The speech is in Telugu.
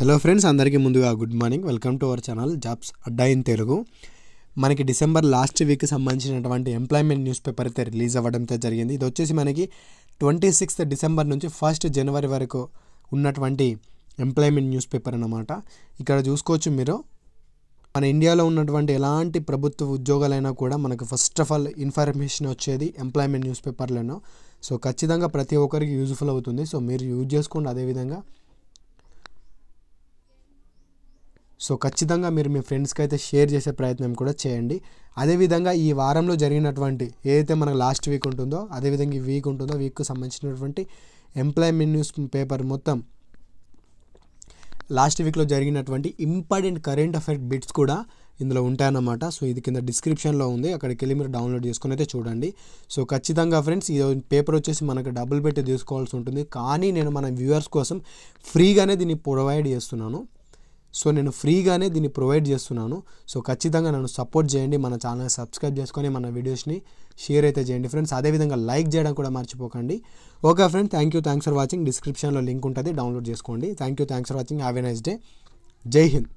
హలో ఫ్రెండ్స్, అందరికీ ముందుగా good morning. Welcome to our channel jobs Adda in Telugu. మనకి డిసెంబర్ లాస్ట్ వీక్ సంబంధించినటువంటి ఎంప్లాయ్మెంట్ న్యూస్ పేపర్ అయితే రిలీజ్ అవ్వడంతో జరిగింది. ఇది వచ్చేసి మనకి 26th డిసెంబర్ నుంచి 1st జనవరి వరకు ఉన్నటువంటి ఎంప్లాయ్మెంట్ న్యూస్ పేపర్ అన్నమాట. ఇక్కడ చూసుకోవచ్చు మీరు, మన ఇండియాలో ఉన్నటువంటి ఎలాంటి ప్రభుత్వ ఉద్యోగాలైనా కూడా మనకు ఫస్ట్ ఆఫ్ ఆల్ ఇన్ఫర్మేషన్ వచ్చేది ఎంప్లాయ్మెంట్ న్యూస్ పేపర్లోనో. సో ఖచ్చితంగా ప్రతి ఒక్కరికి యూజ్ఫుల్ అవుతుంది. సో మీరు యూజ్ చేసుకోండి. అదేవిధంగా ఖచ్చితంగా మీరు మీ ఫ్రెండ్స్కి అయితే షేర్ చేసే ప్రయత్నం కూడా చేయండి. అదేవిధంగా ఈ వారంలో జరిగినటువంటి ఏదైతే మనకు లాస్ట్ వీక్ ఉంటుందో, అదేవిధంగా ఈ వీక్ ఉంటుందో, వీక్కు సంబంధించినటువంటి ఎంప్లాయ్మెంట్ న్యూస్ పేపర్ మొత్తం లాస్ట్ వీక్లో జరిగినటువంటి ఇంపార్టెంట్ కరెంట్ అఫైర్ బిట్స్ కూడా ఇందులో ఉంటాయన్నమాట. సో ఇది కింద డిస్క్రిప్షన్లో ఉంది, అక్కడికి వెళ్ళి మీరు డౌన్లోడ్ చేసుకుని అయితే చూడండి. సో ఖచ్చితంగా ఫ్రెండ్స్, ఈ పేపర్ వచ్చేసి మనకు డబ్బులు పెట్టి తీసుకోవాల్సి ఉంటుంది, కానీ నేను మన వ్యూవర్స్ కోసం ఫ్రీగానే దీన్ని ప్రొవైడ్ చేస్తున్నాను. సో నేను ఫ్రీగానే దీన్ని ప్రొవైడ్ చేస్తున్నాను. సో ఖచ్చితంగా నన్ను సపోర్ట్ చేయండి. మన ఛానల్ సబ్స్క్రైబ్ చేసుకొని మన వీడియోస్ని షేర్ అయితే చేయండి ఫ్రెండ్స్. అదేవిధంగా లైక్ చేయడం కూడా మర్చిపోకండి. Okay friends, thanks for watching. డిస్క్రిప్షన్లో లింక్ ఉంటుంది, డౌన్లోడ్ చేసుకోండి. Thanks for watching. Have a nice day. జై హింద్.